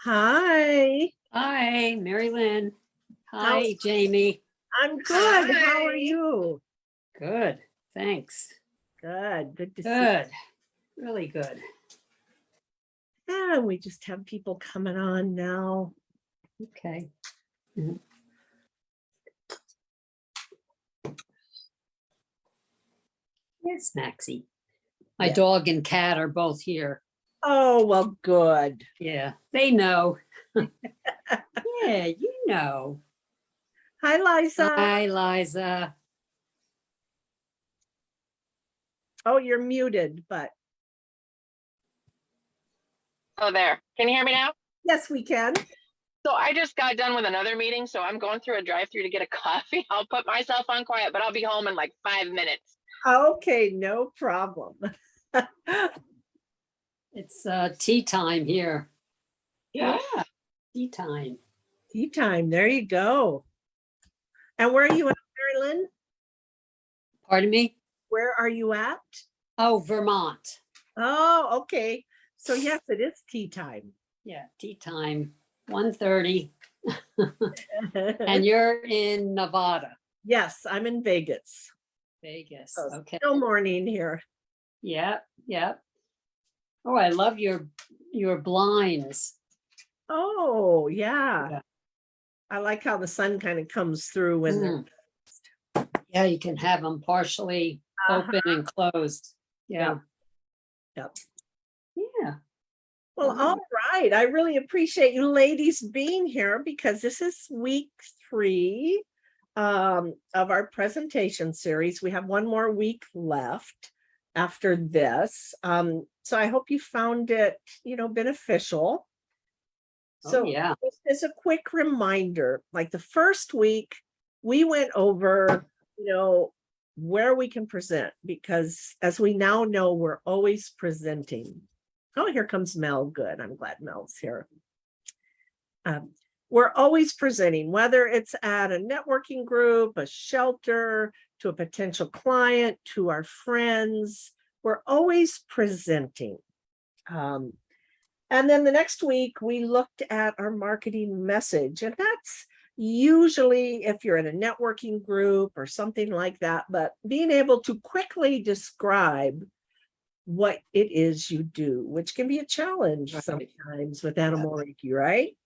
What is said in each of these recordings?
Hi. Hi, Mary Lynn. How Hi, Jamie. I'm good. How are Hi. you? Good, thanks. Good. Good to see Good, really good. you. And we just have people coming on now. Okay. Yes, Maxie. My Yeah. dog and cat are both here. Oh, well, good. Yeah, they know. Yeah, you know. Hi, Liza. Hi, Liza. Oh, you're muted, but Oh, there. Can you hear me now? yes, we can. So I just got done with another meeting, so I'm going through a drive-through to get a coffee. I'll put myself on quiet, but I'll be home in like 5 minutes. Okay, no problem. It's tea time here. Yeah. Tea time. Tea time. There you go. And where are you at, Marilyn? Pardon me? Where are you at? Oh, Vermont. Oh, okay. So yes, it is tea time. Yeah, tea time, 1:30. And you're in Nevada, Yes, I'm in Vegas. Vegas. So Okay. still morning here. Yeah, yeah. Oh, I love your blinds. Oh, yeah. Yeah. I like how the sun kind of comes through when they're Yeah, you can have them partially Uh-huh. open and closed. Yeah. Yep. Yeah. Well, Wow. all right. I really appreciate you ladies being here because this is week 3 of our presentation series. We have one more week left after this. So I hope you found it, beneficial. So yeah. just as a quick reminder, like the first week, we went over, where we can present because as we now know, we're always presenting. Oh, here comes Mel. Good. I'm glad Mel's here. We're always presenting, whether it's at a networking group, a shelter, to a potential client, to our friends. We're always presenting. And then the next week, we looked at our marketing message. And that's usually if you're in a networking group or something like that, but being able to quickly describe what it is you do, which can be a challenge Right. sometimes with Animal Reiki, right?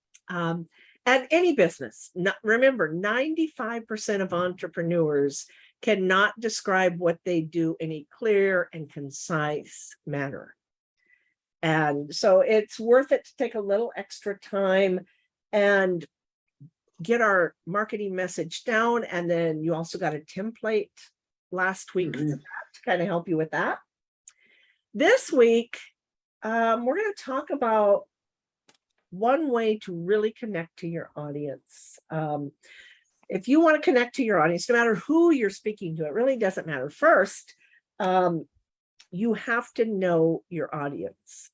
And any business, remember, 95% of entrepreneurs cannot describe what they do in a clear and concise manner. And so it's worth it to take a little extra time and get our marketing message down. And then you also got a template last week for that to kind of help you with that. This week, we're going to talk about one way to really connect to your audience. If you want to connect to your audience, no matter who you're speaking to, it really doesn't matter. First, you have to know your audience.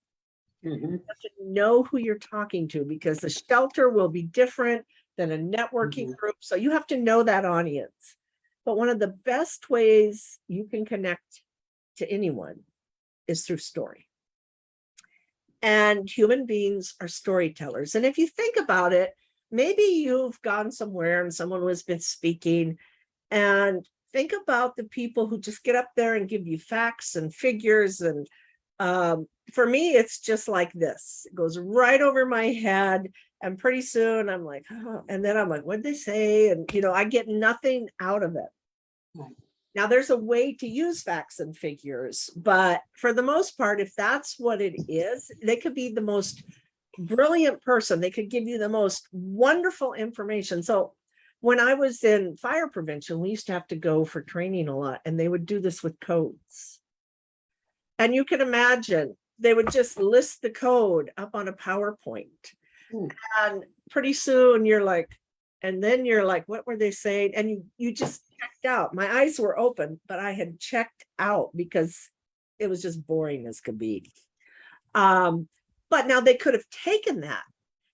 You have to know who you're talking to because the shelter will be different than a networking group. So you have to know that audience. But one of the best ways you can connect to anyone is through story. And human beings are storytellers. And if you think about it, maybe you've gone somewhere and someone has been speaking, and think about the people who just get up there and give you facts and figures. And for me, it's just like this. It goes right over my head. And pretty soon I'm like, oh, and then I'm like, what'd they say? And, I get nothing out of it. Right. Now, there's a way to use facts and figures, but for the most part, if that's what it is, they could be the most brilliant person. They could give you the most wonderful information. So when I was in fire prevention, we used to have to go for training a lot, and they would do this with codes. And you can imagine they would just list the code up on a PowerPoint. And pretty soon you're like, and then you're like, what were they saying? And you just checked out. My eyes were open, but I had checked out because it was just boring as could be. But now they could have taken that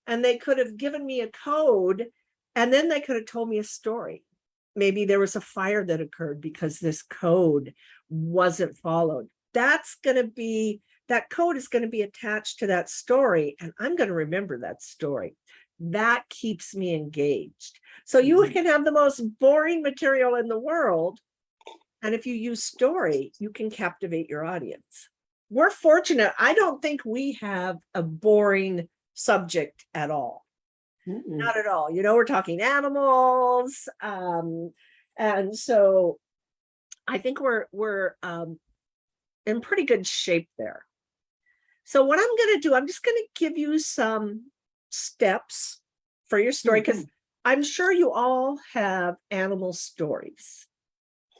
and they could have given me a code, and then they could have told me a story. Maybe there was a fire that occurred because this code wasn't followed. That's going to be that code is going to be attached to that story, and I'm going to remember that story. That keeps me engaged. So you Mhm. can have the most boring material in the world, and if you use story, you can captivate your audience. We're fortunate. I don't think we have a boring subject at all. Mm-mm. Not at all. We're talking animals. And so I think we're in pretty good shape there. So what I'm going to do, I'm just going to give you some steps for your story, because I'm sure you all have animal stories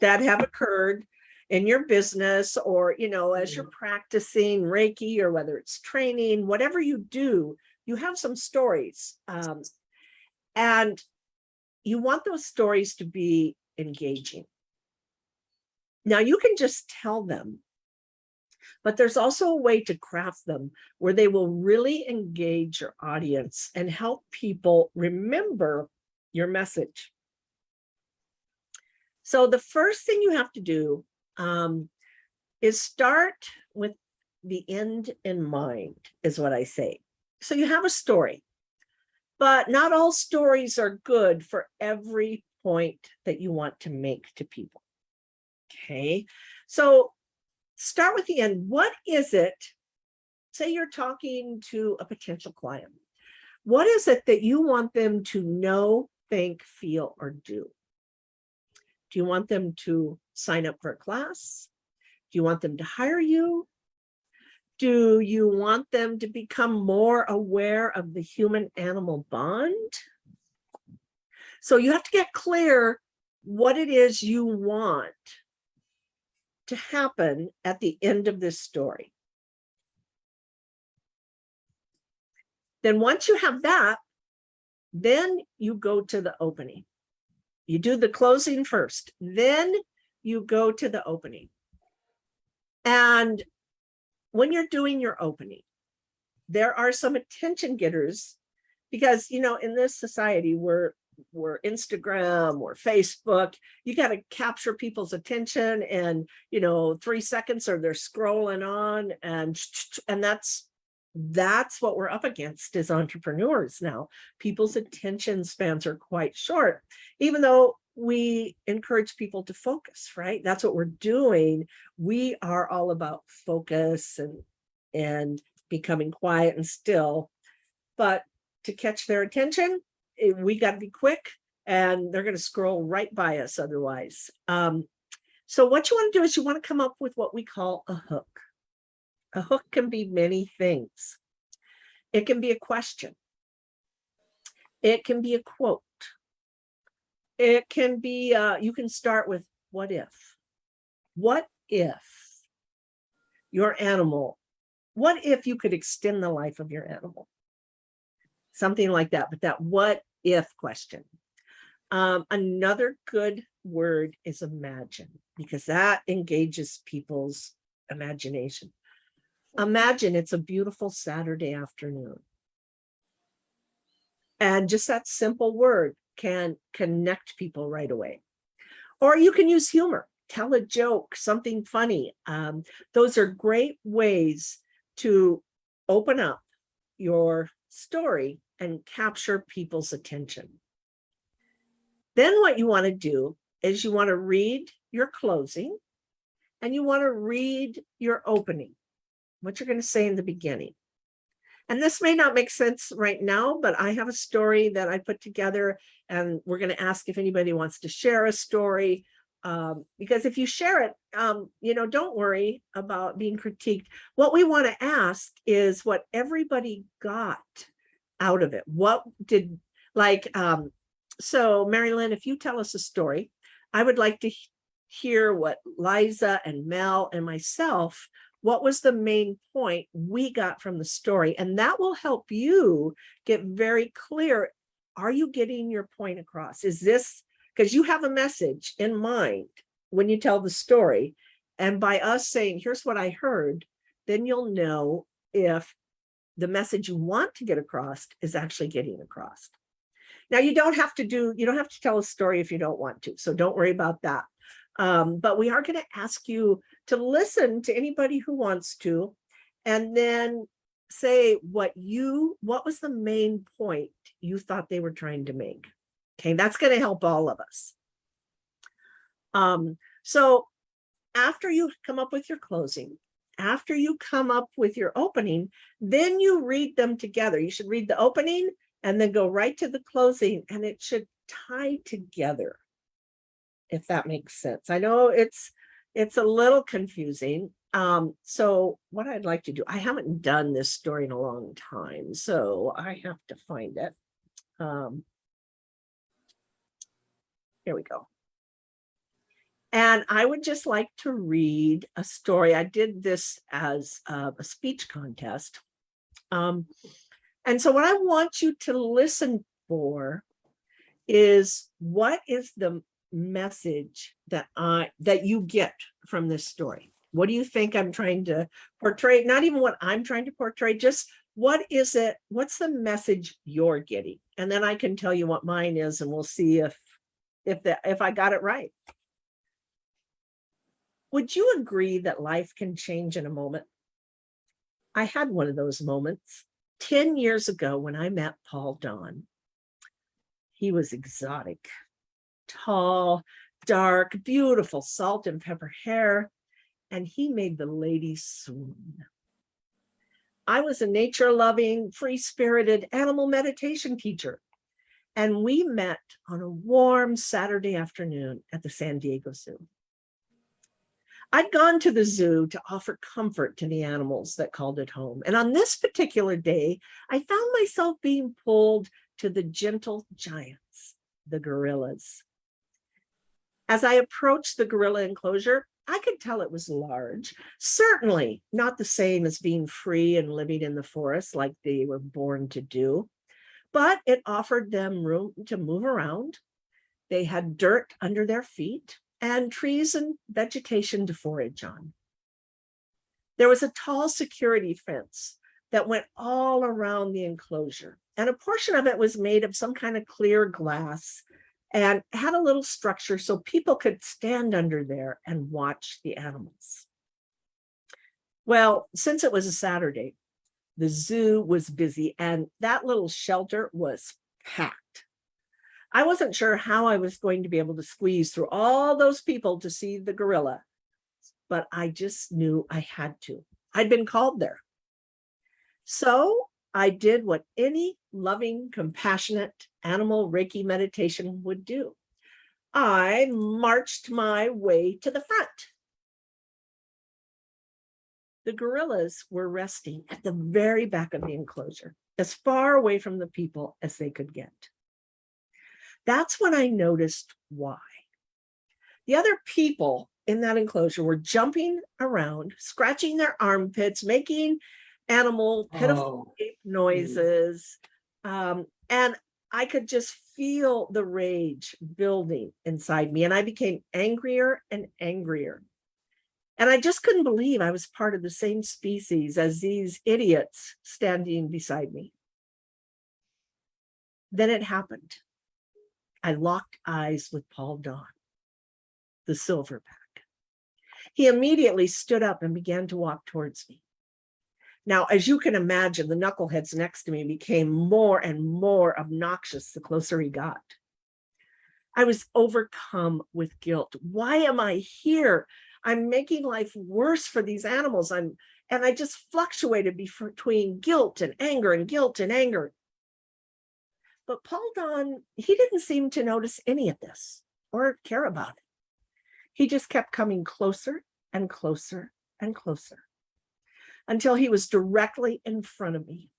that have occurred in your business, or, as you're practicing Reiki, or whether it's training, whatever you do, you have some stories. And you want those stories to be engaging. Now, you can just tell them, but there's also a way to craft them where they will really engage your audience and help people remember your message. So the first thing you have to do is start with the end in mind, is what I say. So you have a story, but not all stories are good for every point that you want to make to people. Okay, so start with the end. What is it? Say you're talking to a potential client. What is it that you want them to know, think, feel, or do? Do you want them to sign up for a class? Do you want them to hire you? Do you want them to become more aware of the human-animal bond? So you have to get clear what it is you want to happen at the end of this story. Then once you have that, then you go to the opening. You do the closing first, then you go to the opening. And when you're doing your opening, there are some attention getters, because, in this society, we're Instagram or Facebook, you got to capture people's attention, and 3 seconds or they're scrolling on, and that's what we're up against as entrepreneurs now. People's attention spans are quite short, even though we encourage people to focus, right? That's what we're doing. We are all about focus and becoming quiet and still, but to catch their attention, we got to be quick, and they're going to scroll right by us otherwise. So what you want to do is you want to come up with what we call a hook. A hook can be many things. It can be a question. It can be a quote. It can be, you can start with, what if? What if your animal, what if you could extend the life of your animal? Something like that, but that what if question. Another good word is imagine, because that engages people's imagination. Imagine it's a beautiful Saturday afternoon. And just that simple word can connect people right away. Or you can use humor, tell a joke, something funny. Those are great ways to open up your story and capture people's attention. Then what you want to do is you want to read your closing, and you want to read your opening, what you're going to say in the beginning. And this may not make sense right now, but I have a story that I put together, and we're going to ask if anybody wants to share a story. Because if you share it, don't worry about being critiqued. What we want to ask is what everybody got out of it. What did, so Mary Lynn, if you tell us a story, I would like to hear what Liza and Mel and myself, what was the main point we got from the story? And that will help you get very clear. Are you getting your point across? Is this, because you have a message in mind when you tell the story. And by us saying, here's what I heard, then you'll know if the message you want to get across is actually getting across. Now, you don't have to tell a story if you don't want to. So don't worry about that. But we are going to ask you to listen to anybody who wants to, And then say what was the main point you thought they were trying to make. Okay, that's going to help all of us. So after you come up with your closing, after you come up with your opening, then you read them together. You should read the opening and then go right to the closing, and it should tie together, if that makes sense. I know it's a little confusing. So what I'd like to do, I haven't done this story in a long time, so I have to find it. Here we go. And I would just like to read a story. I did this as a speech contest. And so what I want you to listen for is, what is the message that you get from this story? What do you think I'm trying to portray? Not even what I'm trying to portray, just what is it? What's the message you're getting? And then I can tell you what mine is, and we'll see if I got it right. Would you agree that life can change in a moment? I had one of those moments 10 years ago when I met Paul Don. He was exotic, tall, dark, beautiful, salt and pepper hair, and he made the ladies swoon. I was a nature-loving, free-spirited animal meditation teacher, and we met on a warm Saturday afternoon at the San Diego Zoo. I'd gone to the zoo to offer comfort to the animals that called it home. And on this particular day, I found myself being pulled to the gentle giants, the gorillas. As I approached the gorilla enclosure, I could tell it was large, certainly not the same as being free and living in the forest like they were born to do, but it offered them room to move around. They had dirt under their feet and trees and vegetation to forage on. There was a tall security fence that went all around the enclosure, and a portion of it was made of some kind of clear glass and had a little structure so people could stand under there and watch the animals. Well, since it was a Saturday, the zoo was busy and that little shelter was packed. I wasn't sure how I was going to be able to squeeze through all those people to see the gorilla, but I just knew I had to. I'd been called there. So I did what any loving, compassionate animal Reiki meditation would do. I marched my way to the front. The gorillas were resting at the very back of the enclosure, as far away from the people as they could get. That's when I noticed why. The other people in that enclosure were jumping around, scratching their armpits, making animal pitiful noises. And I could just feel the rage building inside me. And I became angrier and angrier. And I just couldn't believe I was part of the same species as these idiots standing beside me. Then it happened. I locked eyes with Paul Don, the silverback. He immediately stood up and began to walk towards me. Now, as you can imagine, the knuckleheads next to me became more and more obnoxious the closer he got. I was overcome with guilt. Why am I here? I'm making life worse for these animals. And I just fluctuated between guilt and anger and guilt and anger. But Paul Don, he didn't seem to notice any of this or care about it. He just kept coming closer and closer and closer until he was directly in front of me.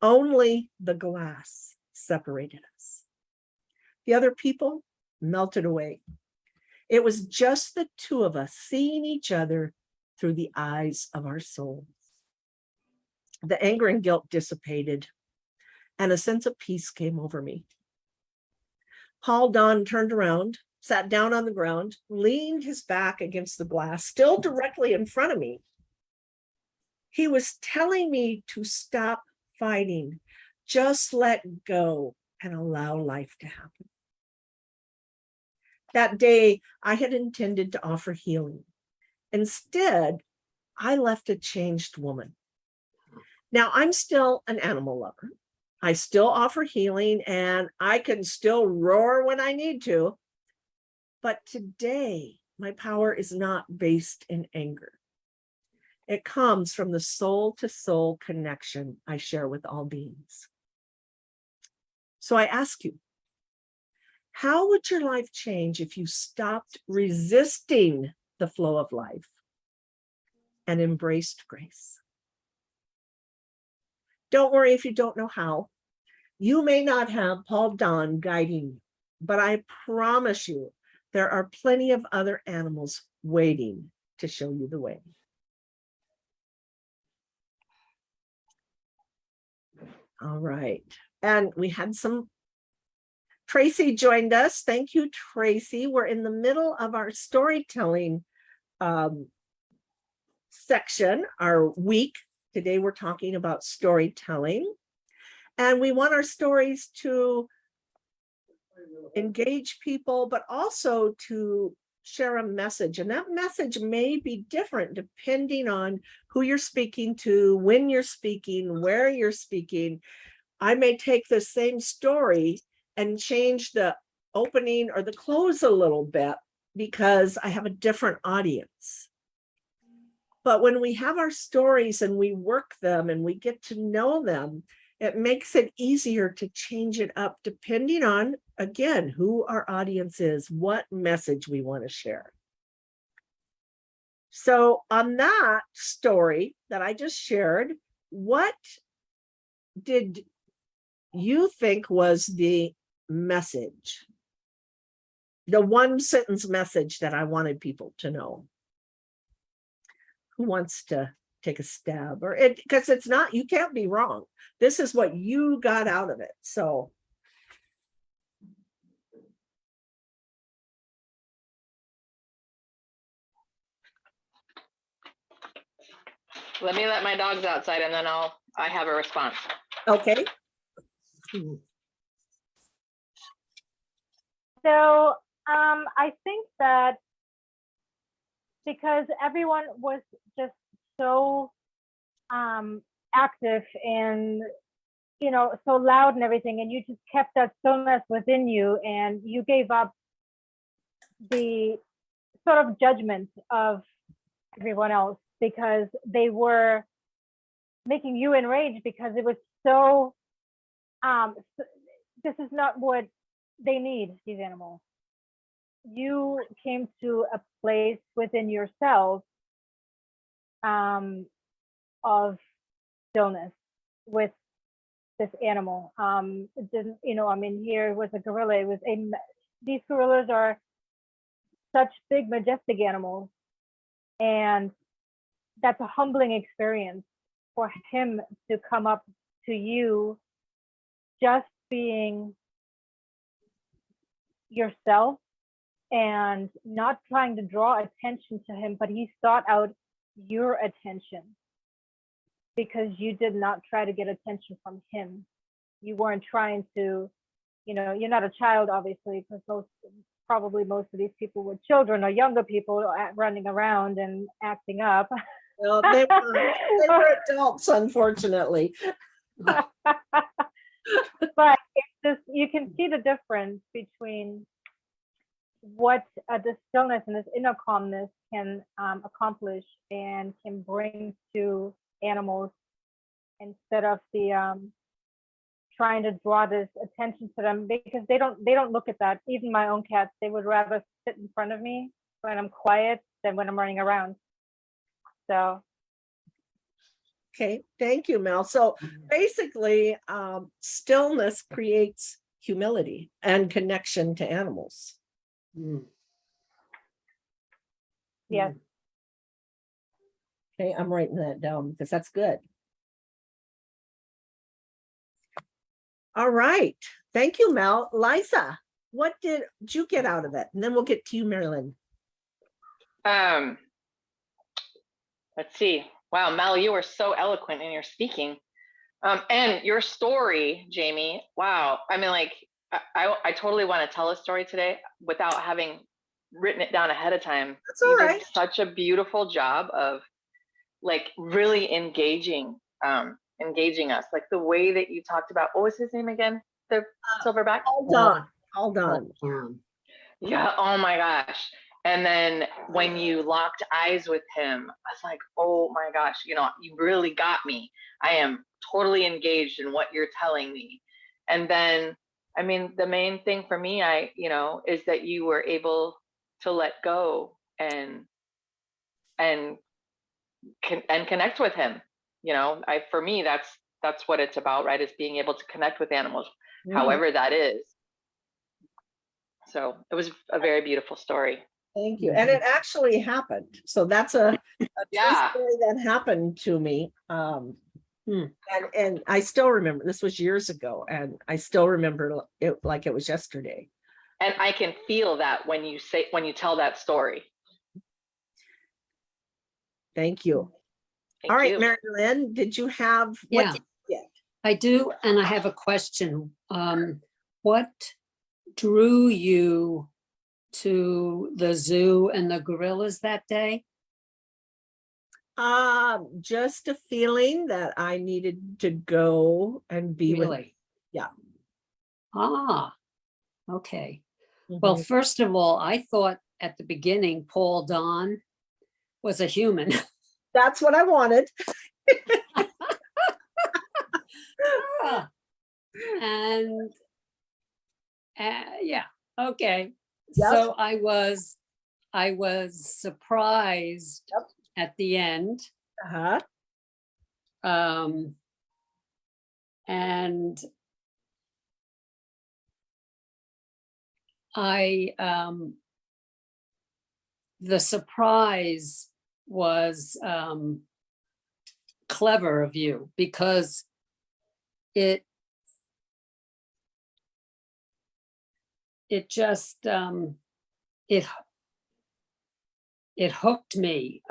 Only the glass separated us. The other people melted away. It was just the two of us seeing each other through the eyes of our souls. The anger and guilt dissipated, and a sense of peace came over me. Paul Don turned around, sat down on the ground, leaned his back against the glass, still directly in front of me. He was telling me to stop fighting, just let go and allow life to happen. That day, I had intended to offer healing. Instead, I left a changed woman, Now, I'm still an animal lover. I still offer healing and I can still roar when I need to. But today, my power is not based in anger. It comes from the soul to soul connection I share with all beings. So I ask you, how would your life change if you stopped resisting the flow of life and embraced grace? Don't worry if you don't know how. You may not have Paul Don guiding you, but I promise you there are plenty of other animals waiting to show you the way. All right. And we had Tracy joined us. Thank you, Tracy. We're in the middle of our storytelling section, our week. Today we're talking about storytelling. And we want our stories to engage people, but also to share a message. And that message may be different depending on who you're speaking to, when you're speaking, where you're speaking. I may take the same story and change the opening or the close a little bit because I have a different audience. But when we have our stories and we work them and we get to know them, it makes it easier to change it up depending on, again, who our audience is, what message we want to share. So on that story that I just shared, what did you think was the message? The one sentence message that I wanted people to know. Who wants to take a stab? Or it, because it's not, you can't be wrong. This is what you got out of it. So Let me let my dogs outside and then I have a response. okay. So I think that because everyone was just so active and, you know, so loud and everything, and you just kept that stillness within you, and you gave up the sort of judgment of everyone else because they were making you enraged because it was so this is not what they need, these animals. You came to a place within yourself of stillness with this animal. It didn't, you know, I mean, here was a gorilla. It was these gorillas are such big, majestic animals, and that's a humbling experience for him to come up to you, just being yourself and not trying to draw attention to him, but he sought out your attention because you did not try to get attention from him. You weren't trying to, you know, you're not a child, obviously, because probably most of these people were children or younger people running around and acting up. Well, they were adults, unfortunately. But it's just, you can see the difference between what the stillness and this inner calmness can accomplish and can bring to animals, instead of the trying to draw this attention to them, because they don't look at that. Even my own cats, they would rather sit in front of me when I'm quiet than when I'm running around. So Okay, thank you, Mel. So basically, stillness creates humility and connection to animals. yes. Okay, I'm writing that down because that's good. All right, thank you, Mel. Liza, what did you get out of it? And then we'll get to you, Marilyn. Let's see. Wow, Mel, you were so eloquent in your speaking. And your story, Jamie, wow. I mean, like, I totally want to tell a story today without having written it down ahead of time. That's all You right. did such a beautiful job of like really engaging engaging us. Like the way that you talked about, what was his name again? The silverback? Hold on, hold on. Yeah, oh my gosh. And then when you locked eyes with him, I was like, oh my gosh, you know, you really got me. I am totally engaged in what you're telling me. And then, I mean, the main thing for me, is that you were able to let go and connect with him. For me, that's what it's about, right? Is being able to connect with animals, Mhm. however that is. So it was a very beautiful story. Thank you. And it actually happened. So that's a true Yeah. story that happened to me. And I still remember, this was years ago, and I still remember it like it was yesterday. And I can feel that when you tell that story. Thank you. Thank All right, you. Mary Lynn, did you have? what Yeah. did you get? I do, and I have a question. What drew you to the zoo and the gorillas that day? Just a feeling that I needed to go and be with. Really? Yeah. Ah, okay. Well, Mhm. first of all, I thought at the beginning Paul Don was a human. That's what I wanted. Ah, and yeah, okay. Yes. So I was surprised Yep. at the end. Uh-huh. And the surprise was clever of you, because it just it hooked me.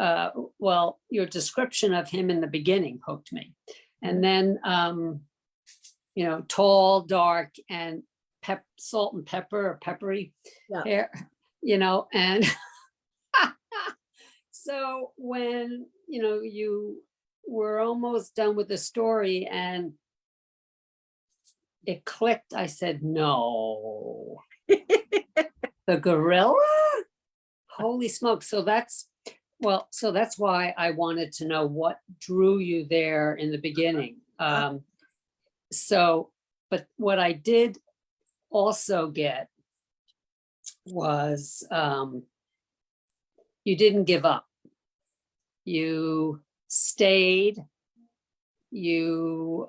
Well, your description of him in the beginning hooked me, and then tall, dark, and salt and pepper, or peppery Yeah. hair, and so when you were almost done with the story and it clicked, I said, no. The gorilla? Holy smoke. So that's why I wanted to know what drew you there in the beginning. But what I did also get was you didn't give up. You stayed. You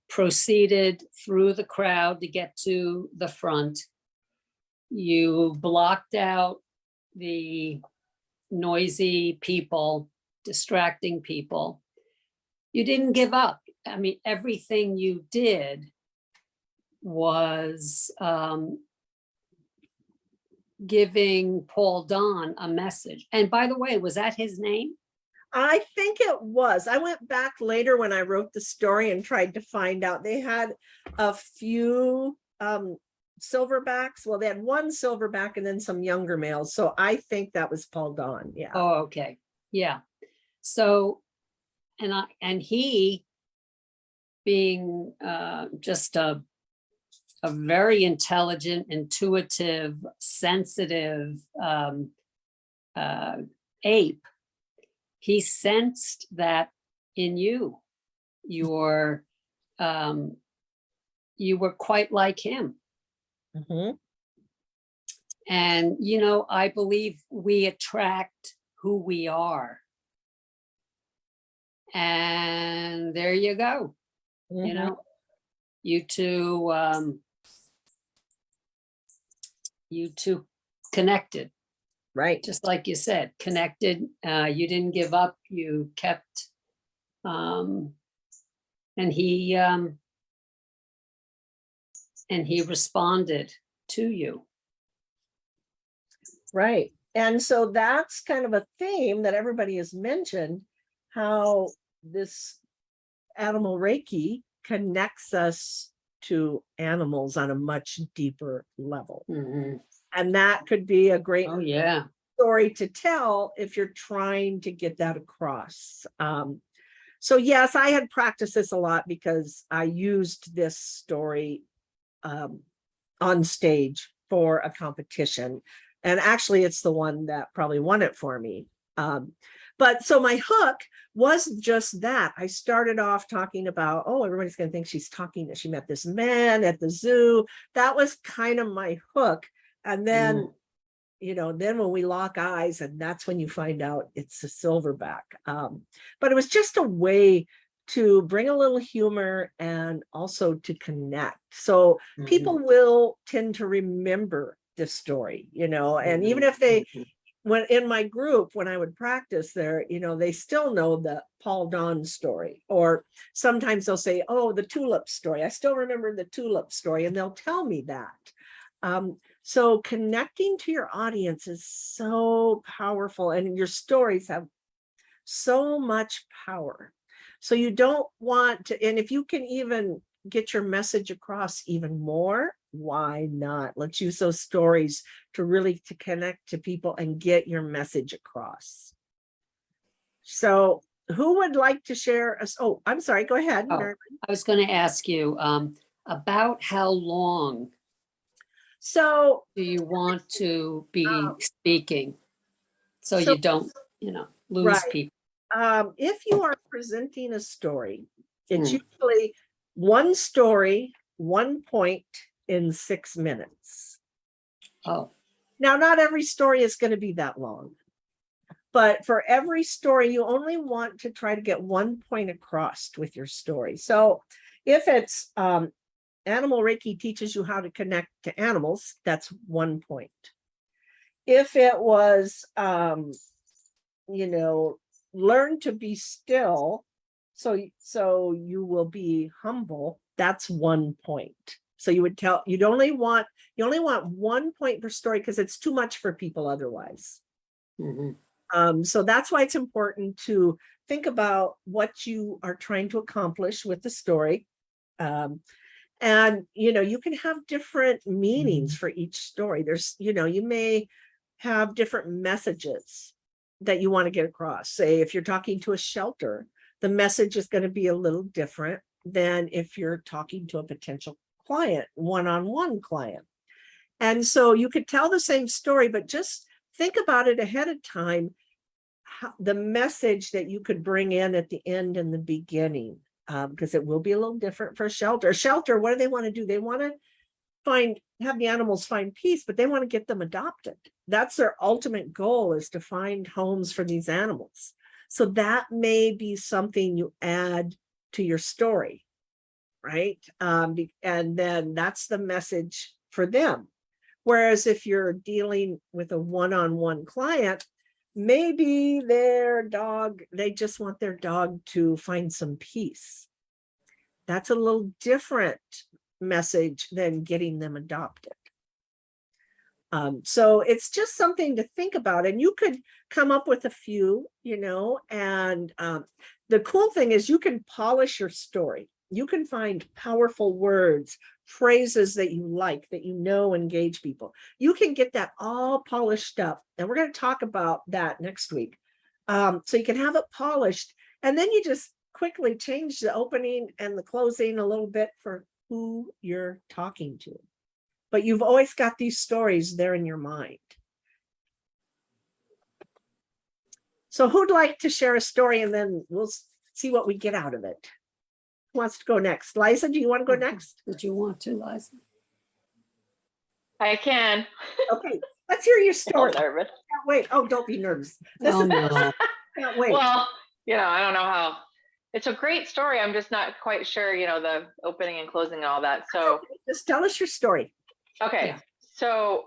proceeded through the crowd to get to the front. You blocked out the noisy people, distracting people. You didn't give up. I mean, everything you did was giving Paul Don a message. And by the way, was that his name? I think it was. I went back later when I wrote the story and tried to find out. They had a few silverbacks. Well, they had one silverback and then some younger males. So I think that was Paul Don. Yeah. Oh, okay. Yeah. So, and he being just a very intelligent, intuitive, sensitive ape, he sensed that in you. You were quite like him. Mhm. And, I believe we attract who we are. And there you go. Mhm. You two connected. Right. Just like you said, connected. You didn't give up. You kept, and he responded to you. Right. And so that's kind of a theme that everybody has mentioned, how this animal Reiki connects us to animals on a much deeper level. Mhm. And that could be a great Oh, yeah. story to tell if you're trying to get that across. So yes, I had practiced this a lot because I used this story on stage for a competition. And actually, it's the one that probably won it for me. But so my hook was just that. I started off talking about, oh, everybody's going to think she's talking that she met this man at the zoo. That was kind of my hook. And then, then when we lock eyes, and that's when you find out it's a silverback. But it was just a way to bring a little humor and also to connect. So people will tend to remember this story, and even if they, when in my group, when I would practice there, they still know the Paul Don story, or sometimes they'll say, oh, the tulip story. I still remember the tulip story, and they'll tell me that. So connecting to your audience is so powerful, and your stories have so much power. So you don't want to, and if you can even get your message across even more, why not? Let's use those stories to connect to people and get your message across. So who would like to share us? Oh, I'm sorry, go ahead. Oh, I was going to ask you about how long So do you want to be speaking so so- you don't, lose Right. people? If you are presenting a story, it's usually one story, 1 point in 6 minutes. Oh, Now, not every story is going to be that long, but for every story, you only want to try to get 1 point across with your story. So if it's Animal Reiki teaches you how to connect to animals, that's 1 point. If it was, learn to be still, so you will be humble, that's 1 point. So you only want 1 point per story because it's too much for people otherwise. So that's why it's important to think about what you are trying to accomplish with the story. And you can have different meanings for each story. There's, you may have different messages that you want to get across. Say, if you're talking to a shelter, the message is going to be a little different than if you're talking to a potential client, one-on-one client. And so you could tell the same story, but just think about it ahead of time, the message that you could bring in at the end and the beginning, because it will be a little different for a shelter. A shelter, what do they want to do? They want to have the animals find peace, but they want to get them adopted. That's their ultimate goal, is to find homes for these animals. So that may be something you add to your story, right? And then that's the message for them. Whereas if you're dealing with a one-on-one client, maybe they just want their dog to find some peace. That's a little different message than getting them adopted. So it's just something to think about, and you could come up with a few, and the cool thing is you can polish your story. You can find powerful words, phrases that you like, that engage people. You can get that all polished up, and we're going to talk about that next week. So you can have it polished, and then you just quickly change the opening and the closing a little bit for who you're talking to. But you've always got these stories there in your mind. So who'd like to share a story, and then we'll see what we get out of it? Who wants to go next? Liza, do you want to go next? Did you want to, Liza? I can. Okay, let's hear your I'm story. nervous. Can't wait. Oh, don't be nervous. Oh, no. Can't wait. Well, I don't know how. It's a great story. I'm just not quite sure, the opening and closing and all that. So just tell us your story. okay. Yeah. So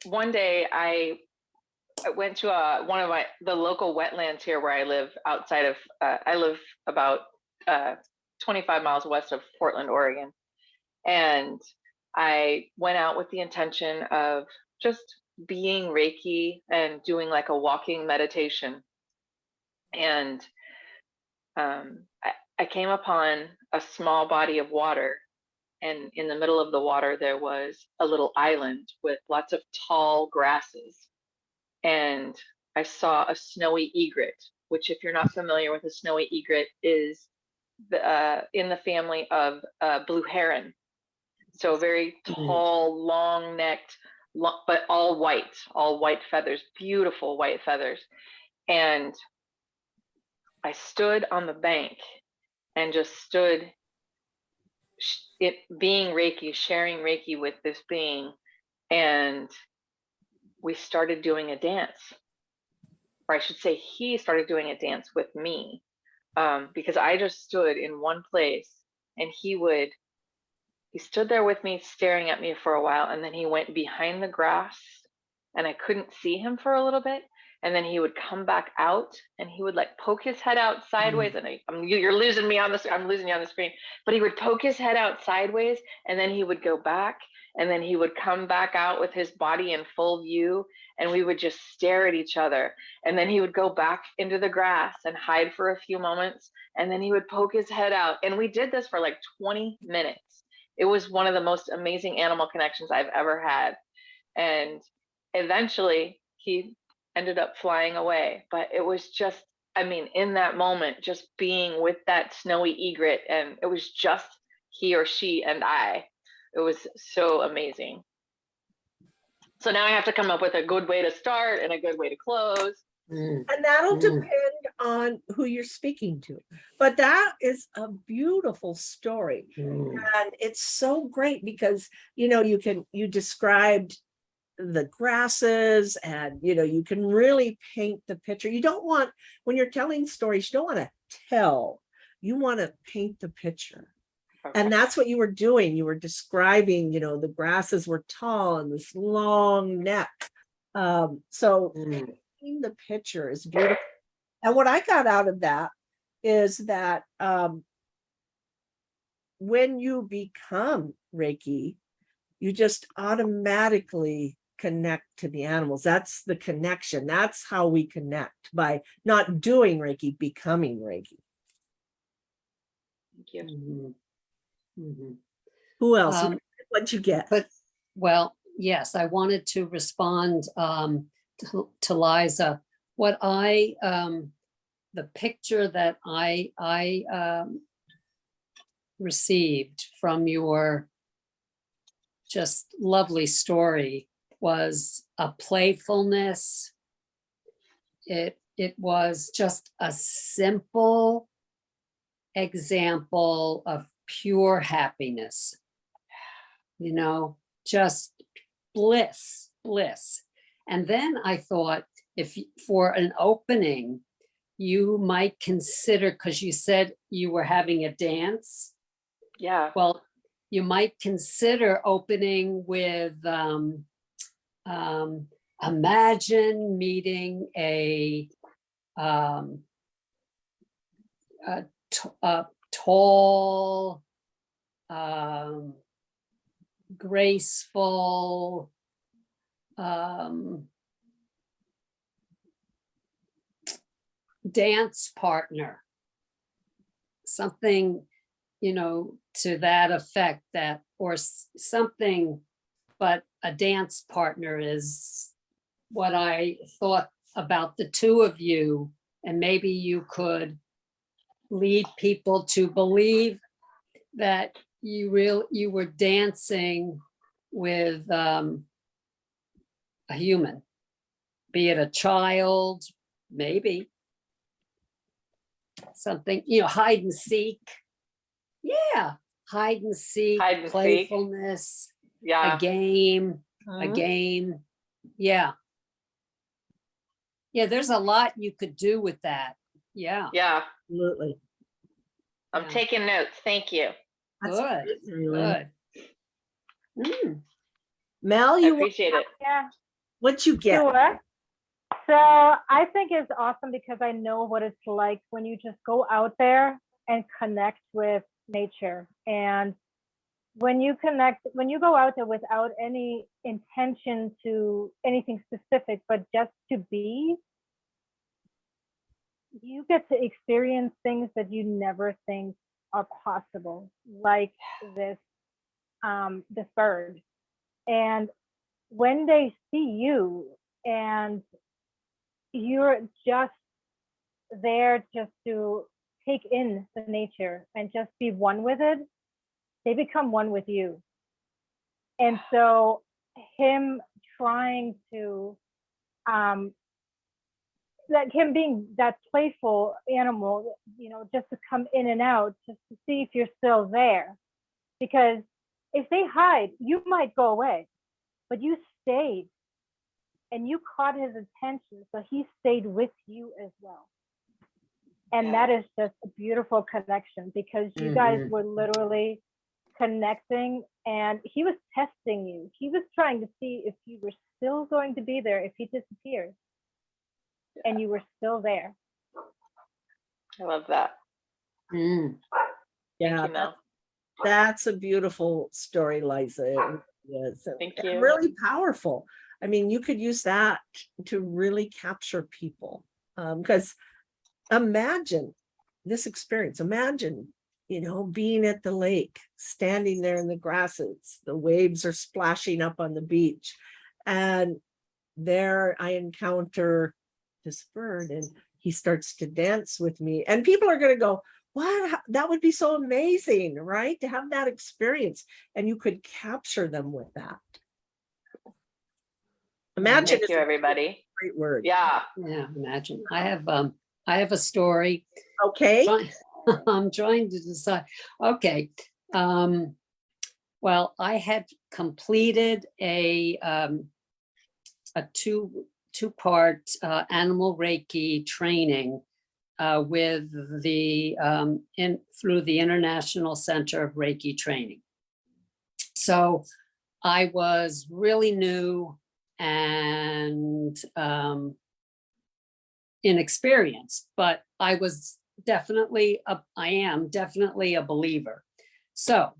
one day I went to one of the local wetlands here where I live, outside of I live about 25 miles west of Portland, Oregon. And I went out with the intention of just being Reiki and doing like a walking meditation. And I came upon a small body of water and in the middle of the water, there was a little island with lots of tall grasses. And I saw a snowy egret, which, if you're not familiar with a snowy egret, is in the family of blue heron. So very tall, long-necked, but all white feathers, beautiful white feathers. And I stood on the bank and just stood, it being Reiki, sharing Reiki with this being, and we started doing a dance, or I should say, he started doing a dance with me, because I just stood in one place, and he stood there with me, staring at me for a while, and then he went behind the grass, and I couldn't see him for a little bit, and then he would come back out, and he would like poke his head out sideways, and you're losing me on this, I'm losing you on the screen, but he would poke his head out sideways, and then he would go back, and then he would come back out with his body in full view, and we would just stare at each other, and then he would go back into the grass and hide for a few moments, and then he would poke his head out, and we did this for like 20 minutes. It was one of the most amazing animal connections I've ever had. And eventually he ended up flying away. But it was just, I mean, in that moment, just being with that snowy egret, and it was just he or she and I. It was so amazing. So now I have to come up with a good way to start and a good way to close. And that'll depend on who you're speaking to. But that is a beautiful story. And it's so great because, you described the grasses, and, you can really paint the picture. You don't want, when you're telling stories, you don't want to tell, you want to paint the picture. And that's what you were doing. You were describing, the grasses were tall and this long neck. So the picture is beautiful. And what I got out of that is that when you become Reiki, you just automatically connect to the animals. That's the connection. That's how we connect, by not doing Reiki, becoming Reiki. Thank you. Who else? What'd you get? Well, yes, I wanted to respond to Liza. What the picture that I received from your just lovely story was a playfulness. It was just a simple example of pure happiness, just bliss. And then I thought, if for an opening, you might consider, because you said you were having a dance. Yeah. Well, you might consider opening with imagine meeting a tall, graceful, dance partner, something, to that effect, that, or something, but a dance partner is what I thought about the two of you. And maybe you could lead people to believe that you were dancing with a human, be it a child, maybe something, hide and seek. Yeah, hide and seek, playfulness, Yeah. a game. Yeah. Yeah, there's a lot you could do with that. Yeah. Yeah. Absolutely. I'm taking notes. Thank you. Good. Good. Mel, I appreciate it. Yeah, what'd you get? sure. So I think it's awesome because I know what it's like when you just go out there and connect with nature. And when you go out there without any intention to anything specific, but just to be, you get to experience things that you never think are possible, like this this bird. And when they see you and you're just there just to take in the nature and just be one with it, they become one with you. And so him trying to that him being that playful animal, just to come in and out, just to see if you're still there. Because if they hide, you might go away, but you stayed and you caught his attention. So he stayed with you as well. And Yeah. that is just a beautiful connection, because you guys were literally connecting, and he was testing you. He was trying to see if you were still going to be there if he disappeared. And you were still there. I love that. Mm. Yeah, Thank you, Mel. that's a beautiful story, Liza. It really is. Thank And you. really powerful. I mean, you could use that to really capture people. Because imagine this experience. Imagine, being at the lake, standing there in the grasses, the waves are splashing up on the beach. And there I encounter this bird, and he starts to dance with me. And people are going to go, what? That would be so amazing, right? To have that experience, and you could capture them with that. Imagine Thank is you, a everybody. great word. Yeah. Yeah, imagine. I have a story. Okay. I'm trying to decide. Okay. Well, I had completed a two-part animal Reiki training with the through the International Center of Reiki Training. So I was really new and inexperienced, but I am definitely a believer. So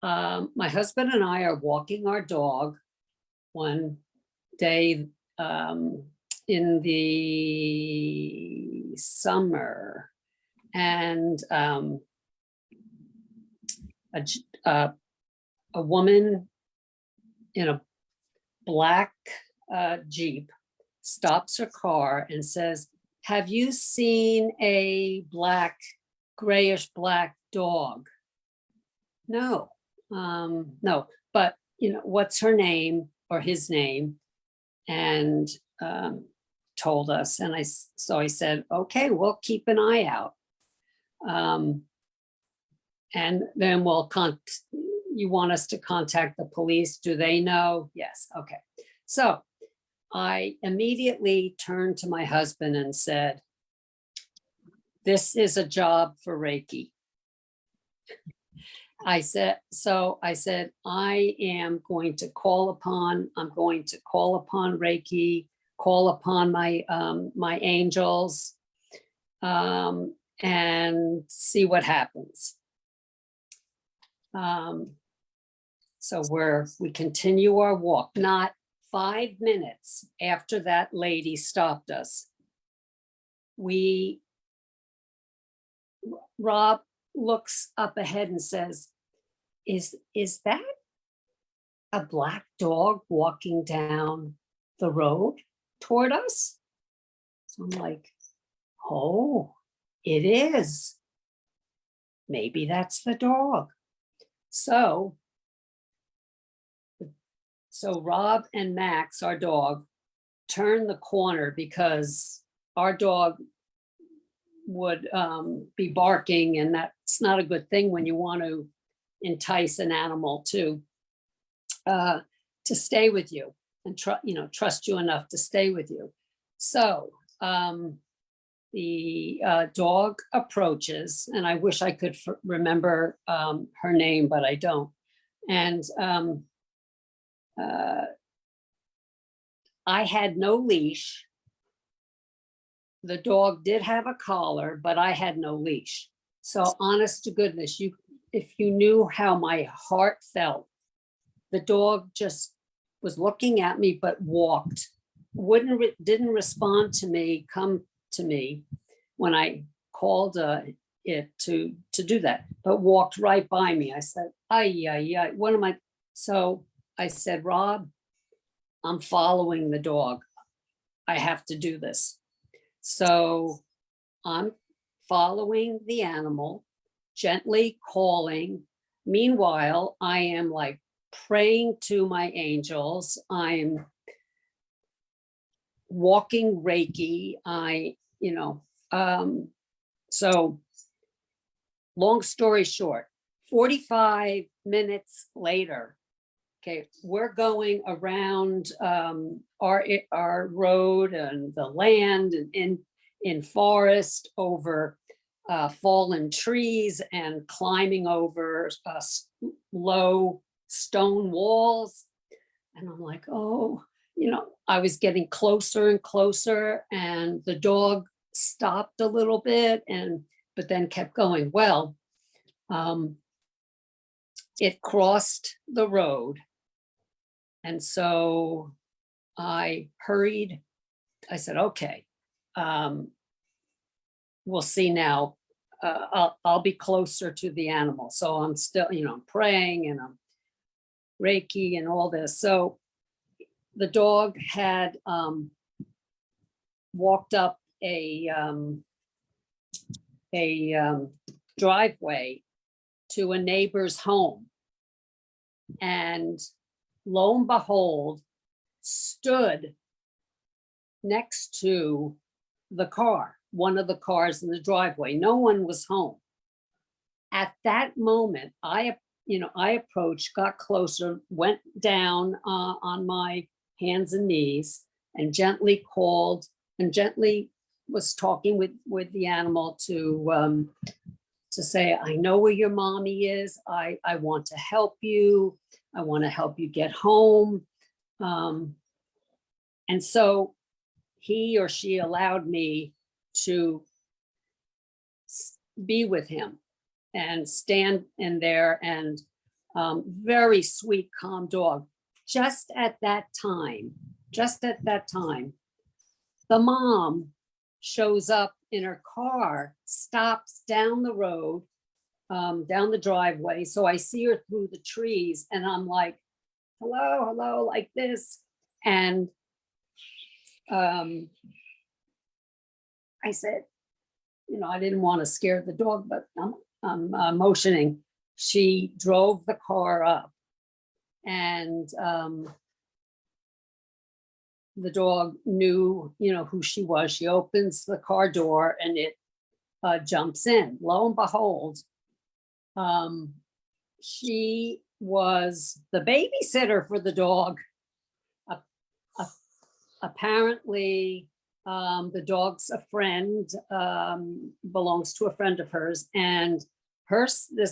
my husband and I are walking our dog one day in the summer, and a woman in a black Jeep stops her car and says, "Have you seen a grayish black dog?" No, no, but what's her name or his name? And told us, and so I said, okay, we'll keep an eye out. And then you want us to contact the police? Do they know? Yes, okay. So I immediately turned to my husband and said, this is a job for Reiki. I said, I am going to call upon Reiki, call upon my my angels, and see what happens. So we continue our walk. Not 5 minutes after that lady stopped us, Rob looks up ahead and says, is that a black dog walking down the road toward us? So I'm like, oh, it is. Maybe that's the dog. So Rob and Max, our dog, turn the corner because our dog would be barking, and that's not a good thing when you want to entice an animal to stay with you and trust you enough to stay with you. So the dog approaches, and I wish I could remember her name, but I don't. And I had no leash. The dog did have a collar, but I had no leash. So honest to goodness, if you knew how my heart felt, the dog just was looking at me, but walked, didn't respond to me, come to me when I called it to do that, but walked right by me. I said, ay, what am I? So I said, Rob, I'm following the dog. I have to do this. So I'm following the animal, gently calling. Meanwhile, I am like praying to my angels. I'm walking Reiki. So long story short, 45 minutes later, okay, we're going around our road and the land and in forest over fallen trees and climbing over low stone walls. And I'm like, oh, I was getting closer and closer, and the dog stopped a little bit, but then kept going. Well, it crossed the road. And so I hurried. I said, okay, we'll see now. I'll be closer to the animal. So I'm still, I'm praying and I'm Reiki and all this. So the dog had walked up a driveway to a neighbor's home, and lo and behold, stood next to the car, one of the cars in the driveway. No one was home. At that moment, I approached, got closer, went down on my hands and knees, and gently called and gently was talking with the animal to say, I know where your mommy is. I want to help you. I want to help you get home. And so he or she allowed me to be with him and stand in there, and very sweet, calm dog. Just at that time, the mom shows up in her car, stops down the road, down the driveway. So I see her through the trees, and I'm like, hello, like this. And I said, I didn't want to scare the dog, but I'm motioning. She drove the car up, and the dog knew, who she was. She opens the car door and it jumps in. Lo and behold, she was the babysitter for the dog. Apparently, the dog's a friend, belongs to a friend of hers, and the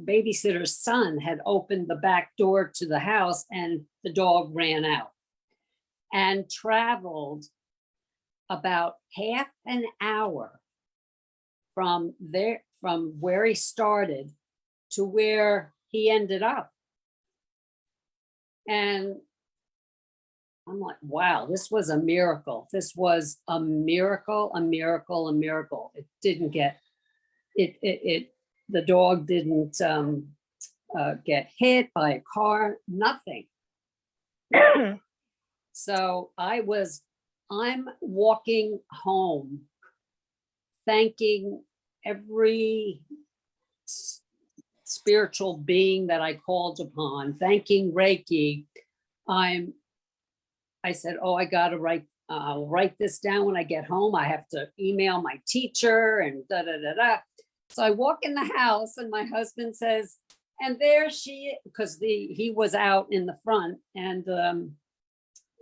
babysitter's son had opened the back door to the house, and the dog ran out and traveled about half an hour from where he started to where he ended up. And I'm like, wow, this was a miracle. This was a miracle, a miracle, a miracle. It didn't get, the dog didn't get hit by a car, nothing. So I'm walking home, thanking every spiritual being that I called upon, thanking Reiki. I said, oh, I'll write this down when I get home. I have to email my teacher and da da da da. So I walk in the house, and my husband says, and there she, because he was out in the front, and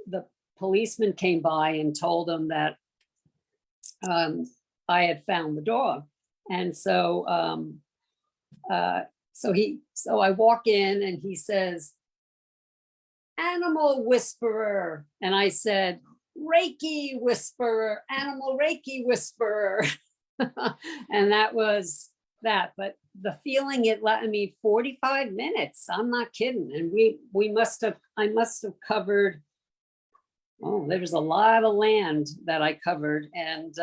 the policeman came by and told him that I had found the dog. And so so I walk in, and he says, animal whisperer. And I said, Reiki whisperer, animal Reiki whisperer. And that was that. But the feeling, 45 minutes, I'm not kidding. And I must have covered, there was a lot of land that I covered. And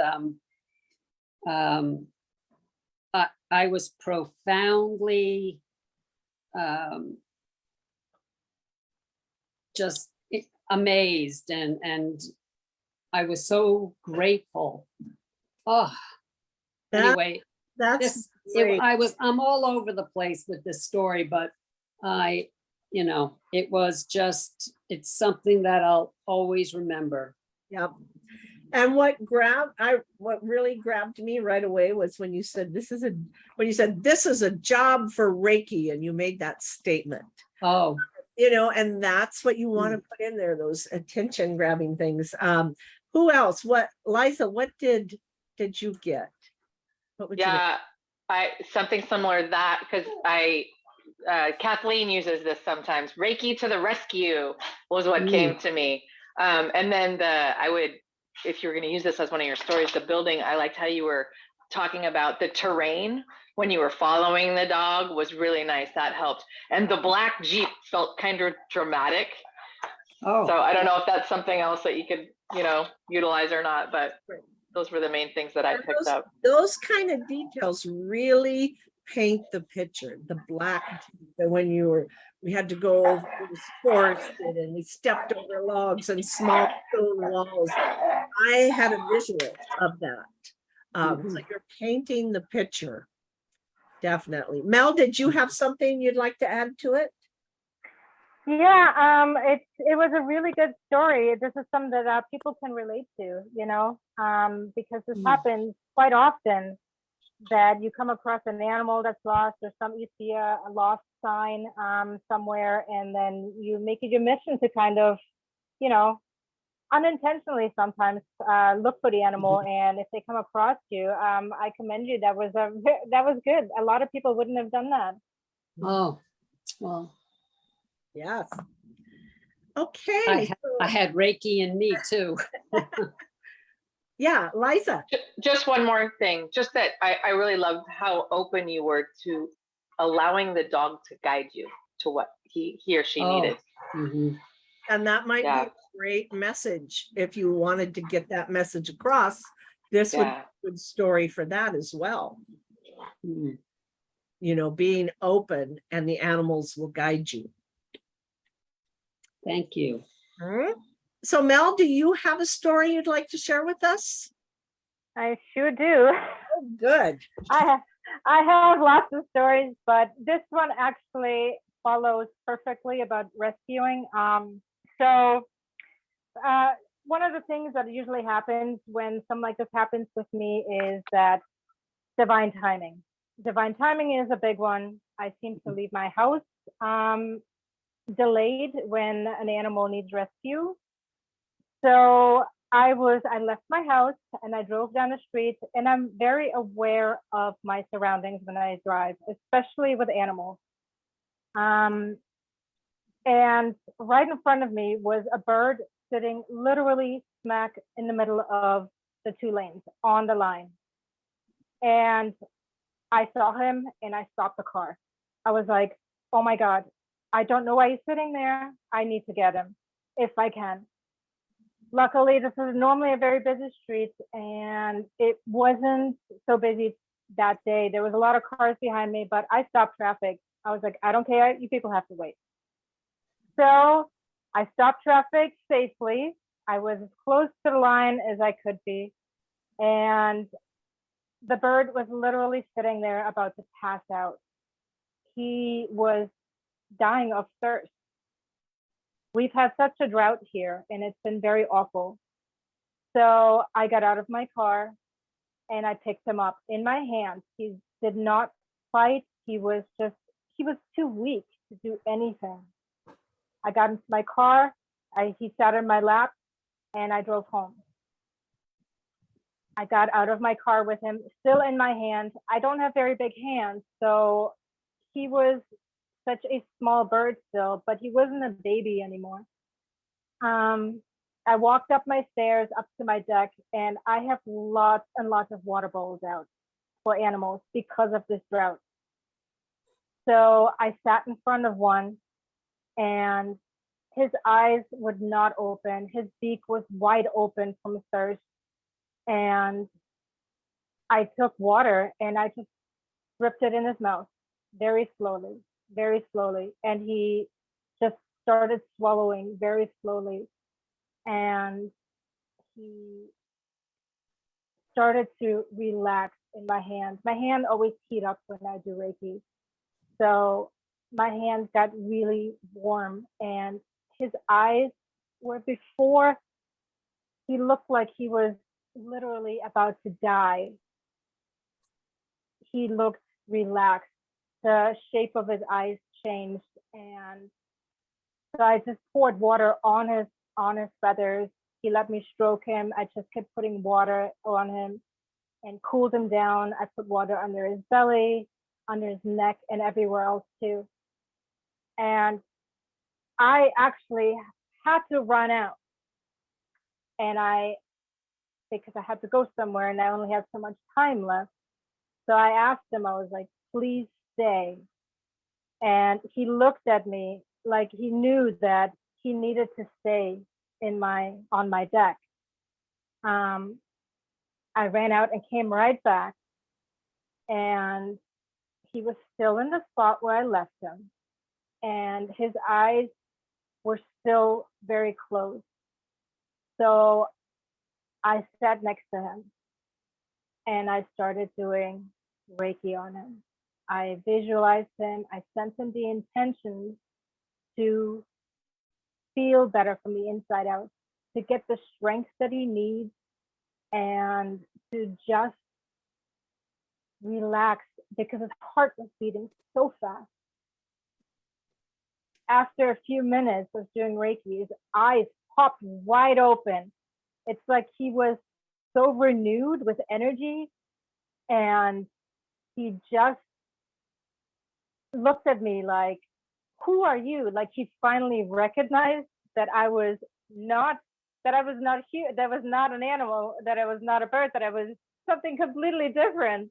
I was profoundly just amazed, and I was so grateful. Oh, That, anyway, that's great. I'm all over the place with this story, but it was just, it's something that I'll always remember. Yep. And what really grabbed me right away was when you said this is a job for Reiki, and you made that statement. Oh, And that's what you want to put in there, those attention grabbing things. Who else? Liza, what did you get? What would you Yeah, something similar to that, because Kathleen uses this sometimes. Reiki to the rescue was what came to me. And then if you're going to use this as one of your stories, the building, I liked how you were talking about the terrain when you were following the dog was really nice. That helped. And the black Jeep felt kind of dramatic. oh, So I don't know if that's something else that you could, utilize or not, but those were the main things that I picked up. Those kind of details really paint the picture. The black Jeep, and when we had to go over, it was forested, and we stepped over logs and small stone walls. I had a visual of that. So you're painting the picture. Definitely. Mel, did you have something you'd like to add to it? Yeah, it was a really good story. This is something that people can relate to, because this happens quite often, that you come across an animal that's lost, or you see a lost sign somewhere, and then you make it your mission to kind of, unintentionally sometimes look for the animal. And if they come across you, I commend you. That was good. A lot of people wouldn't have done that. oh, well, Yes. Okay. I had Reiki in me too. Yeah, Liza. Just one more thing, just that I really loved how open you were to allowing the dog to guide you to what he or she needed. Mhm. And that might be Yeah. a great message. If you wanted to get that message across, this would be Yeah. a good story for that as well. Mhm. Being open, and the animals will guide you. Thank you. So Mel, do you have a story you'd like to share with us? I sure do. Oh, good. I have lots of stories, but this one actually follows perfectly about rescuing. One of the things that usually happens when something like this happens with me is that divine timing. Divine timing is a big one. I seem to leave my house delayed when an animal needs rescue. So I left my house and I drove down the street, and I'm very aware of my surroundings when I drive, especially with animals. And right in front of me was a bird sitting literally smack in the middle of the two lanes on the line. And I saw him and I stopped the car. I was like, oh my God, I don't know why he's sitting there. I need to get him if I can. Luckily, this is normally a very busy street, and it wasn't so busy that day. There was a lot of cars behind me, but I stopped traffic. I was like, I don't care. You people have to wait. So I stopped traffic safely. I was as close to the line as I could be. And the bird was literally sitting there about to pass out. He was dying of thirst. We've had such a drought here, and it's been very awful. So I got out of my car and I picked him up in my hands. He did not fight. He was too weak to do anything. I got into my car. He sat in my lap, and I drove home. I got out of my car with him still in my hands. I don't have very big hands, so he was such a small bird still, but he wasn't a baby anymore. I walked up my stairs up to my deck, and I have lots and lots of water bowls out for animals because of this drought. So I sat in front of one, and his eyes would not open. His beak was wide open from thirst. And I took water and I just ripped it in his mouth very slowly, and he just started swallowing very slowly, and he started to relax in my hand. My hand always heat up when I do Reiki. So my hand got really warm, and his eyes were, before he looked like he was literally about to die, he looked relaxed. The shape of his eyes changed, and so I just poured water on his feathers. He let me stroke him. I just kept putting water on him and cooled him down. I put water under his belly, under his neck, and everywhere else too. And I actually had to run out, and because I had to go somewhere and I only had so much time left. So I asked him, I was like, please stay. And he looked at me like he knew that he needed to stay on my deck. I ran out and came right back, and he was still in the spot where I left him, and his eyes were still very closed. So I sat next to him and I started doing Reiki on him. I visualized him. I sent him the intention to feel better from the inside out, to get the strength that he needs, and to just relax, because his heart was beating so fast. After a few minutes of doing Reiki, his eyes popped wide open. It's like he was so renewed with energy, and he just looked at me like, who are you? Like he finally recognized that I was not here, that was not an animal, that I was not a bird, that I was something completely different.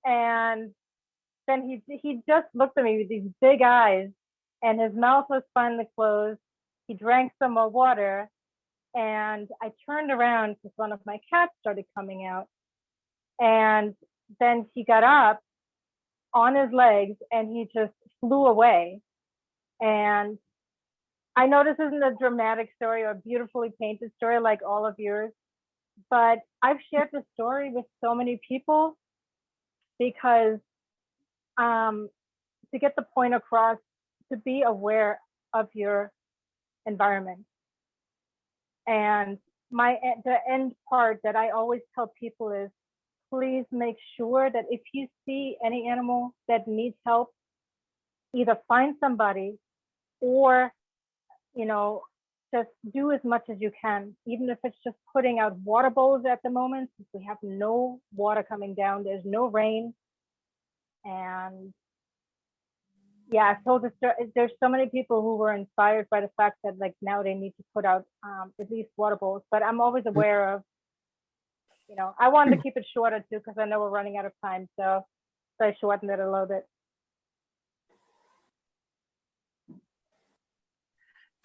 And then he just looked at me with these big eyes, and his mouth was finally closed. He drank some more water, and I turned around because one of my cats started coming out. And then he got up on his legs and he just flew away. And I know this isn't a dramatic story or a beautifully painted story like all of yours, but I've shared this story with so many people because to get the point across, to be aware of your environment. And the end part that I always tell people is, please make sure that if you see any animal that needs help, either find somebody or, just do as much as you can, even if it's just putting out water bowls at the moment, since we have no water coming down, there's no rain. And yeah, I've told this story. There's so many people who were inspired by the fact that like now they need to put out at least water bowls, but I'm always aware of, I wanted to keep it shorter too, because I know we're running out of time. So I shortened it a little bit.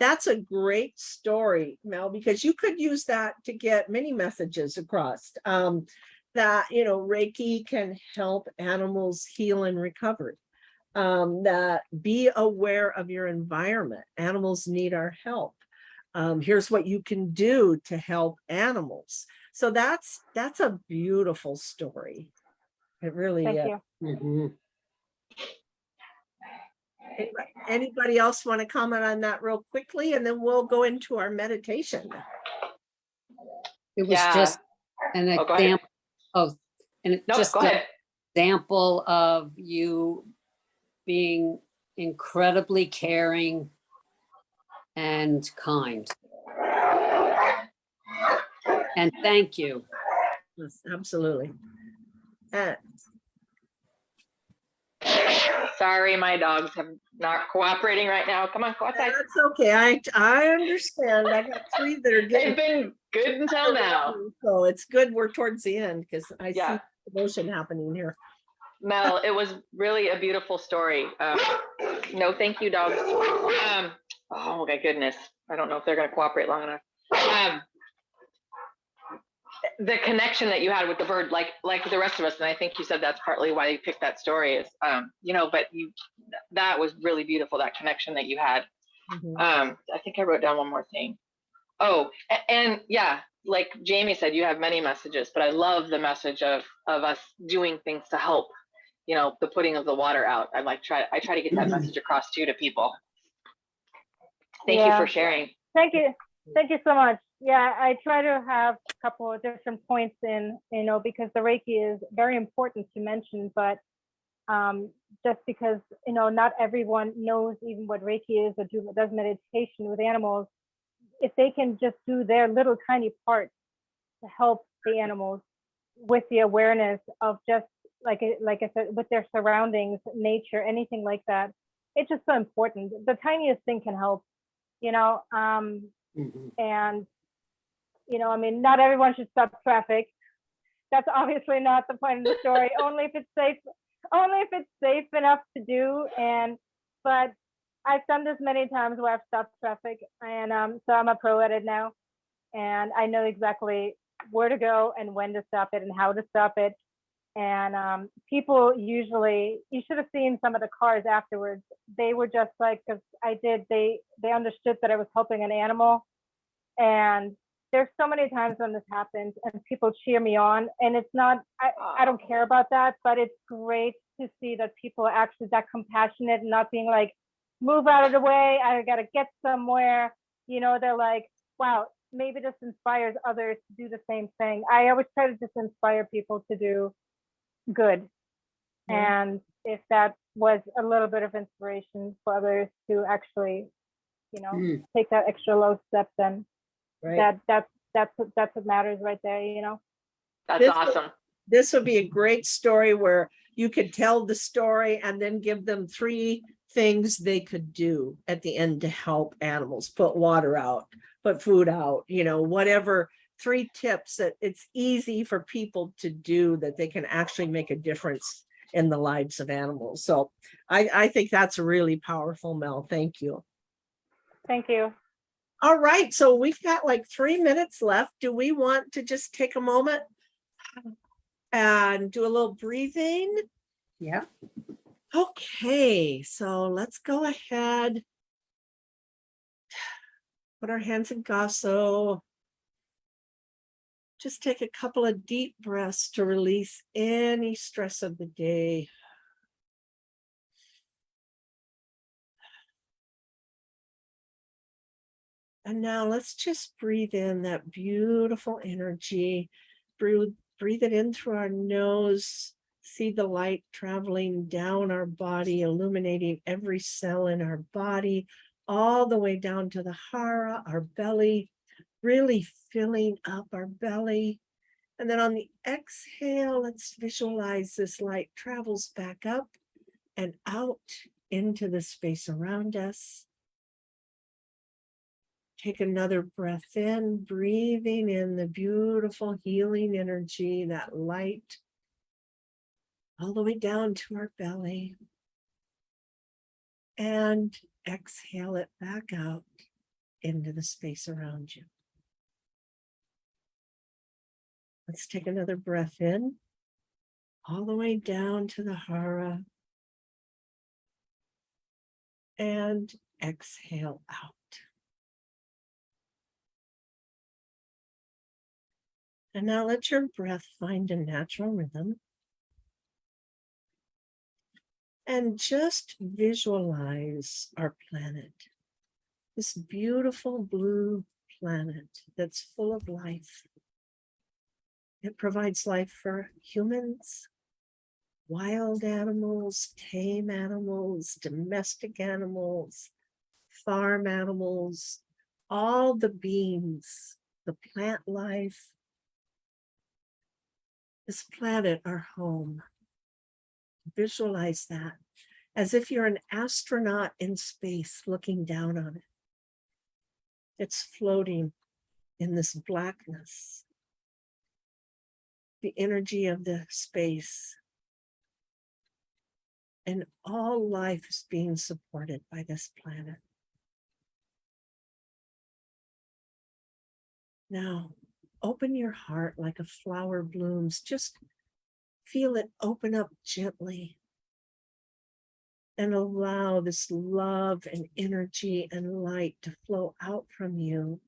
That's a great story, Mel, because you could use that to get many messages across. That, Reiki can help animals heal and recover. That be aware of your environment. Animals need our help. Here's what you can do to help animals. So that's a beautiful story. It really is. Thank you. Mhm. Anybody else want to comment on that real quickly, and then we'll go into our meditation. It was Yeah. just an Oh, go ahead. example of, and No, just go an ahead. example of you being incredibly caring and kind. And thank you. Yes, absolutely. Sorry, my dogs are not cooperating right now. Come on, go outside. That's okay. I understand. I got 3 that are They've getting been good until now. so it's good we're towards the end, because I Yeah. see emotion happening here. Mel, it was really a beautiful story. No, thank you, dogs. Oh my goodness. I don't know if they're going to cooperate long enough. the connection that you had with the bird, like the rest of us, and I think you said that's partly why you picked that story is, but that was really beautiful, that connection that you had. Mhm. I think I wrote down one more thing. Oh, and yeah, like Jamie said, you have many messages, but I love the message of us doing things to help, the putting of the water out. I try to get that message across too to people. Thank you for sharing. Thank you. Thank you so much. Yeah, I try to have a couple of different points in, because the Reiki is very important to mention, but just because, not everyone knows even what Reiki is or does meditation with animals, if they can just do their little tiny part to help the animals with the awareness of just like I said, with their surroundings, nature, anything like that, it's just so important. The tiniest thing can help, and I mean, not everyone should stop traffic. That's obviously not the point of the story. Only if it's safe enough to do. But I've done this many times where I've stopped traffic, and so I'm a pro at it now, and I know exactly where to go and when to stop it and how to stop it. And people usually, you should have seen some of the cars afterwards. They were just like, because they understood that I was helping an animal. And there's so many times when this happens and people cheer me on, and it's not, I don't care about that, but it's great to see that people are actually that compassionate and not being like, move out of the way, I gotta get somewhere. They're like, wow, maybe this inspires others to do the same thing. I always try to just inspire people to do good. And if that was a little bit of inspiration for others to actually, take that extra low step, then Right. that's what matters right there. That's This- awesome. This would be a great story where you could tell the story and then give them 3 things they could do at the end to help animals, put water out, put food out, whatever, 3 tips that it's easy for people to do that they can actually make a difference in the lives of animals. So I think that's really powerful, Mel. Thank you. Thank you. All right, so we've got like 3 minutes left. Do we want to just take a moment and do a little breathing? Yeah. Okay, so let's go ahead. Put our hands in Gasso. Just take a couple of deep breaths to release any stress of the day. And now let's just breathe in that beautiful energy. Breathe it in through our nose. See the light traveling down our body, illuminating every cell in our body, all the way down to the hara, our belly, really filling up our belly. And then on the exhale, let's visualize this light travels back up and out into the space around us. Take another breath in, breathing in the beautiful healing energy, that light, all the way down to our belly. And exhale it back out into the space around you. Let's take another breath in, all the way down to the hara. And exhale out. And now let your breath find a natural rhythm. And just visualize our planet, this beautiful blue planet that's full of life. It provides life for humans, wild animals, tame animals, domestic animals, farm animals, all the beings, the plant life. This planet, our home. Visualize that as if you're an astronaut in space looking down on it. It's floating in this blackness, the energy of the space. And all life is being supported by this planet. Now, open your heart like a flower blooms. Just feel it open up gently. And allow this love and energy and light to flow out from you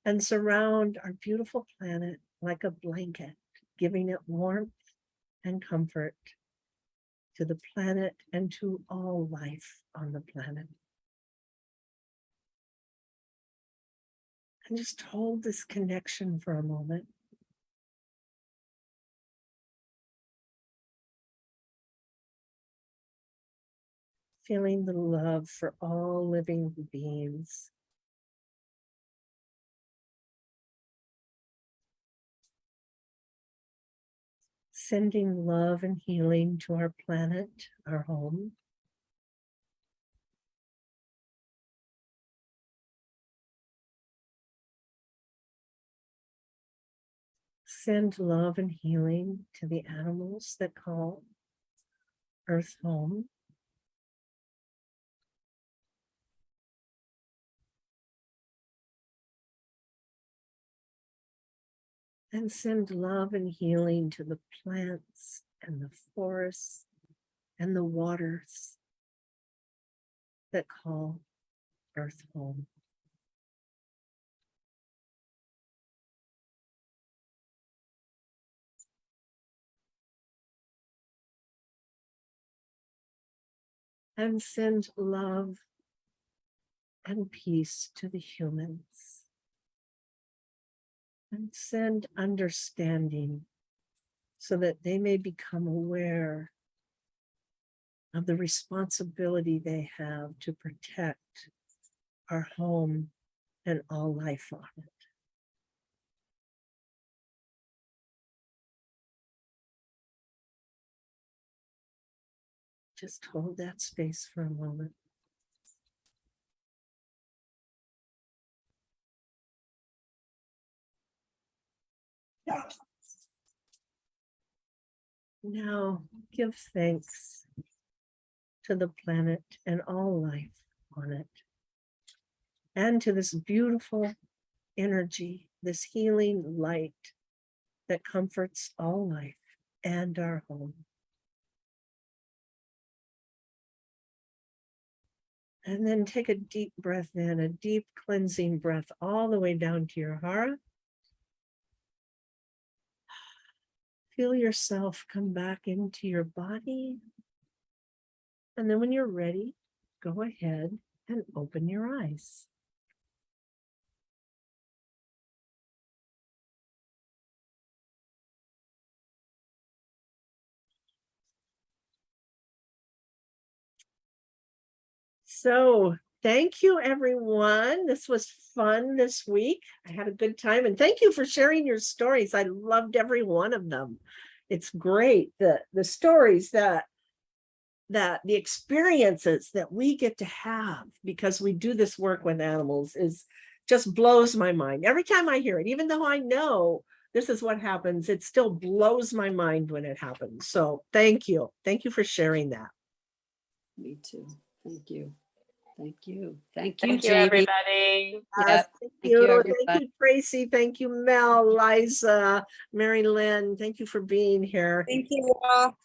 and surround our beautiful planet like a blanket, giving it warmth and comfort to the planet and to all life on the planet. And just hold this connection for a moment. Feeling the love for all living beings. Sending love and healing to our planet, our home. Send love and healing to the animals that call Earth home. And send love and healing to the plants and the forests and the waters that call Earth home. And send love and peace to the humans. And send understanding so that they may become aware of the responsibility they have to protect our home and all life on it. Just hold that space for a moment. Now give thanks to the planet and all life on it, and to this beautiful energy, this healing light that comforts all life and our home. And then take a deep breath in, a deep cleansing breath all the way down to your heart. Feel yourself come back into your body. And then when you're ready, go ahead and open your eyes. So thank you, everyone. This was fun this week. I had a good time, and thank you for sharing your stories. I loved every one of them. It's great. The stories that the experiences that we get to have because we do this work with animals is just blows my mind. Every time I hear it, even though I know this is what happens, it still blows my mind when it happens. So thank you. Thank you for sharing that. Me too. Thank you. Thank you. Thank you, Thank you, Jamie. everybody. Yeah, Thank thank you. you, Thank everybody. you, Tracy. Thank you, Mel, Liza, Mary Lynn. Thank you for being here. Thank you all.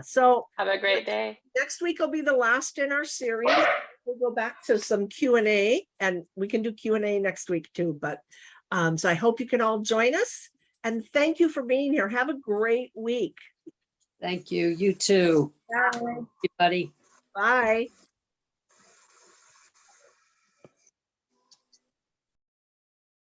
So Have a great day. next week will be the last in our series. We'll go back to some Q&A, and we can do Q&A next week too. But so I hope you can all join us. And thank you for being here. Have a great week. Thank you. You too, Bye. everybody. Bye.